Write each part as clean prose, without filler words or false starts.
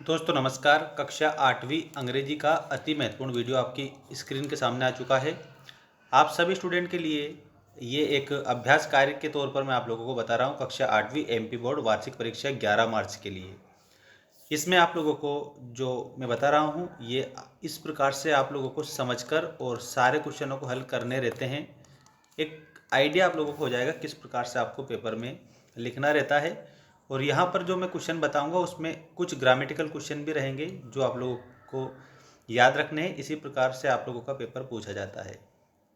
दोस्तों नमस्कार। कक्षा 8वीं अंग्रेजी का अति महत्वपूर्ण वीडियो आपकी स्क्रीन के सामने आ चुका है। आप सभी स्टूडेंट के लिए ये एक अभ्यास कार्य के तौर पर मैं आप लोगों को बता रहा हूँ। कक्षा 8वीं एमपी बोर्ड वार्षिक परीक्षा 11 मार्च के लिए इसमें आप लोगों को जो मैं बता रहा हूँ ये इस प्रकार से आप लोगों को समझकर और सारे क्वेश्चनों को हल करने रहते हैं। एक आइडिया आप लोगों को हो जाएगा किस प्रकार से आपको पेपर में लिखना रहता है। और यहाँ पर जो मैं क्वेश्चन बताऊंगा उसमें कुछ ग्रामेटिकल क्वेश्चन भी रहेंगे जो आप लोगों को याद रखने हैं। इसी प्रकार से आप लोगों का पेपर पूछा जाता है।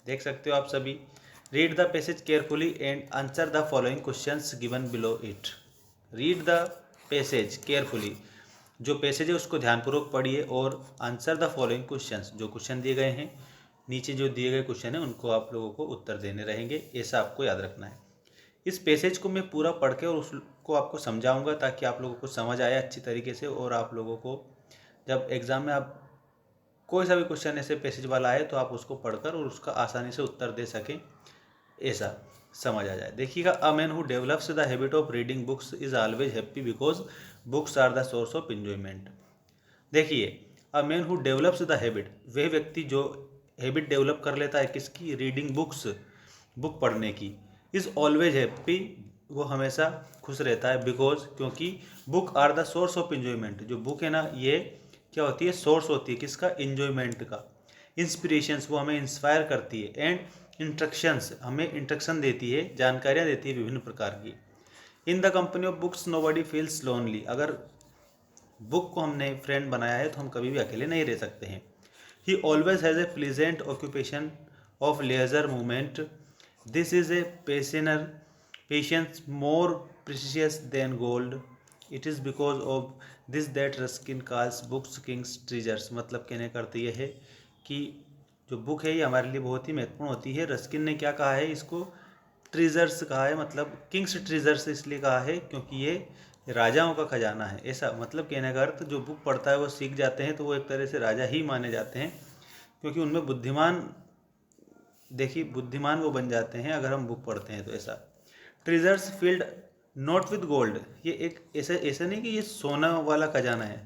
देख सकते हो आप सभी। Read the passage carefully and answer the following questions given below it. Read the passage carefully, जो पैसेज है उसको ध्यानपूर्वक पढ़िए और आंसर द फॉलोइंग क्वेश्चंस, जो क्वेश्चन दिए गए हैं नीचे जो दिए गए क्वेश्चन है उनको आप लोगों को उत्तर देने रहेंगे। ऐसा आपको याद रखना है। इस पैसेज को मैं पूरा पढ़ के और उसको आपको समझाऊंगा ताकि आप लोगों को समझ आए अच्छी तरीके से। और आप लोगों को जब एग्ज़ाम में आप कोई सा भी क्वेश्चन ऐसे पैसेज वाला आए तो आप उसको पढ़कर और उसका आसानी से उत्तर दे सकें, ऐसा समझ आ जाए। देखिएगा, a man who develops the habit of reading books is always happy because books are the source of enjoyment. देखिए, a man who develops the habit, वह व्यक्ति जो हैबिट डेवलप कर लेता है किसकी, रीडिंग बुक्स, बुक पढ़ने की, इज़ ऑलवेज हैप्पी, वो हमेशा खुश रहता है। बिकॉज, क्योंकि book are the source of enjoyment, जो बुक है ना ये क्या होती है, सोर्स होती है किसका, एंजॉयमेंट का। इंस्पिरेशंस, वो हमें इंस्पायर करती है। एंड इंस्ट्रक्शंस, हमें इंस्ट्रक्शन देती है, जानकारियाँ देती है विभिन्न प्रकार की। इन the company of books nobody feels lonely, अगर बुक को हमने फ्रेंड बनाया है तो हम कभी भी अकेले नहीं रह सकते हैं। He always has a pleasant occupation of leisure movement, this is a possession patience more precious than gold, it is because of this that Ruskin calls books kings treasures. मतलब कहने का अर्थ यह है कि जो बुक है ये हमारे लिए बहुत ही महत्वपूर्ण होती है। रस्किन ने क्या कहा है, इसको ट्रेजर्स कहा है, मतलब किंग्स ट्रेजर्स इसलिए कहा है क्योंकि ये राजाओं का खजाना है। ऐसा मतलब कहने का अर्थ, जो बुक पढ़ता है वो सीख जाते हैं तो वो एक तरह से राजा ही माने जाते हैं, क्योंकि उनमें बुद्धिमान, देखिए बुद्धिमान वो बन जाते हैं अगर हम बुक पढ़ते हैं तो। ऐसा treasures field not with gold, ये एक ऐसा नहीं कि ये सोना वाला खजाना है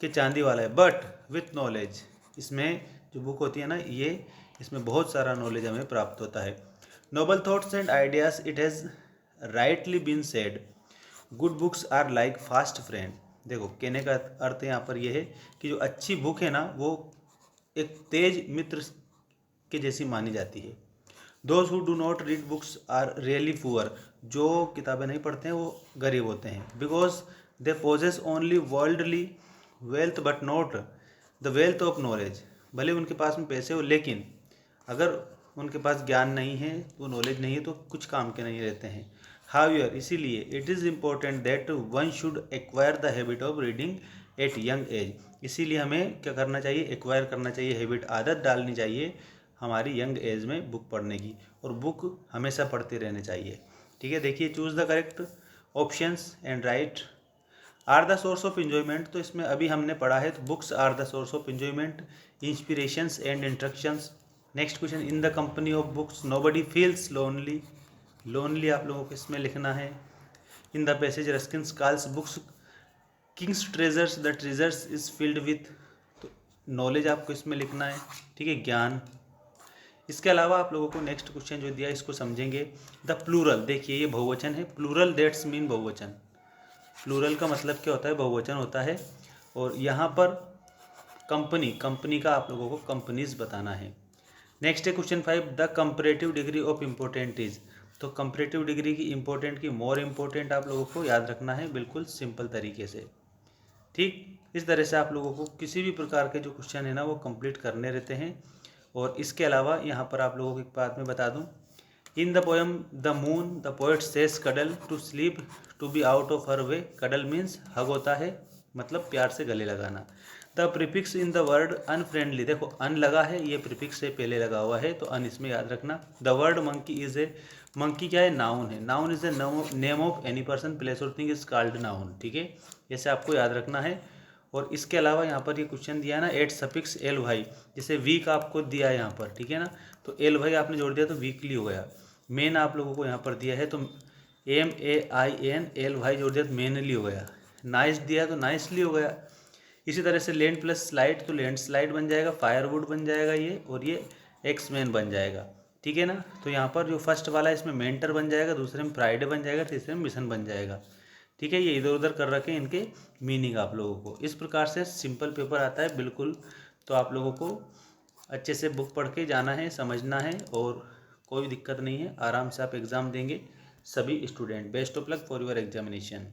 कि चांदी वाला है, बट विथ नॉलेज, इसमें जो बुक होती है ना ये, इसमें बहुत सारा नॉलेज हमें प्राप्त होता है। Noble thoughts and ideas, it has rightly been said, good books are like fast friend. देखो, कहने का अर्थ यहाँ पर यह है कि जो अच्छी बुक है ना वो एक तेज मित्र के जैसी मानी जाती है। Those who do not read books are really poor, जो किताबें नहीं पढ़ते हैं वो गरीब होते हैं। Because they possess only worldly wealth but not the wealth of knowledge, भले उनके पास में पैसे हो लेकिन अगर उनके पास ज्ञान नहीं है, वो नॉलेज नहीं है तो कुछ काम के नहीं रहते हैं। हाउएवर, इसीलिए it is important that one should acquire the habit of reading eight young age, इसीलिए हमें क्या करना चाहिए, एक्वायर करना चाहिए, हैबिट, आदत डालनी चाहिए हमारी यंग एज में बुक पढ़ने की, और बुक हमेशा पढ़ते रहने चाहिए। ठीक है, देखिए, choose the correct options and right. Are the source of enjoyment, तो इसमें अभी हमने पढ़ा है, तो books are the source of enjoyment, inspirations and instructions. Next question, in the company of books nobody feels lonely, lonely आप लोगों को इसमें लिखना है। In the passage Ruskin calls books kings treasures, the treasures is filled with, तो knowledge आपको इसमें लिखना है। ठीक है, ज्ञान। इसके अलावा आप लोगों को नेक्स्ट क्वेश्चन जो दिया इसको समझेंगे। द प्लूरल, देखिए ये बहुवचन है, प्लूरल दैट्स मीन बहुवचन। प्लूरल का मतलब क्या होता है, बहुवचन होता है। और यहाँ पर कंपनी, कंपनी का आप लोगों को कंपनीज बताना है। नेक्स्ट है question 5, the comparative degree of important is, तो कंपैरेटिव डिग्री की इम्पोर्टेंट की मोर इम्पोर्टेंट आप लोगों को याद रखना है, बिल्कुल सिंपल तरीके से। ठीक, इस तरह से आप लोगों को किसी भी प्रकार के जो क्वेश्चन है ना वो कंप्लीट करने रहते हैं। और इसके अलावा यहाँ पर आप लोगों को एक बात मैं बता दूँ, in the poem the moon the poet says cuddle to sleep to be out of her way, cuddle means hug होता है, मतलब प्यार से गले लगाना। The prefix in the word unfriendly, देखो अन लगा है, ये प्रीफिक्स से पहले लगा हुआ है तो अन इसमें याद रखना। The word monkey is a, monkey क्या है, नाउन है, noun is a name of any person place और थिंग इज कॉल्ड नाउन। ठीक है, ऐसे आपको याद रखना है। और इसके अलावा यहाँ पर ये क्वेश्चन दिया है ना, एट सफिक्स एल वाई, जैसे वीक आपको दिया है यहाँ पर, ठीक है ना, तो एल वाई आपने जोड़ दिया तो वीकली हो गया। मेन आप लोगों को यहाँ पर दिया है तो MAIN एल वाई जोड़ दिया तो मेनली हो गया। नाइस दिया तो नाइसली हो गया। इसी तरह से लैंड प्लस स्लाइड, तो लैंड स्लाइड बन जाएगा, फायरवुड बन जाएगा ये, और ये एक्समैन बन जाएगा। ठीक है ना। तो यहाँ पर जो फर्स्ट वाला है इसमें मेंटर बन जाएगा, दूसरे में फ्राइडे बन जाएगा, तीसरे में मिशन बन जाएगा। ठीक है, ये इधर उधर कर रखे इनके मीनिंग आप लोगों को। इस प्रकार से सिंपल पेपर आता है बिल्कुल। तो आप लोगों को अच्छे से बुक पढ़ के जाना है, समझना है, और कोई दिक्कत नहीं है, आराम से आप एग्ज़ाम देंगे सभी student. Best of luck for your examination.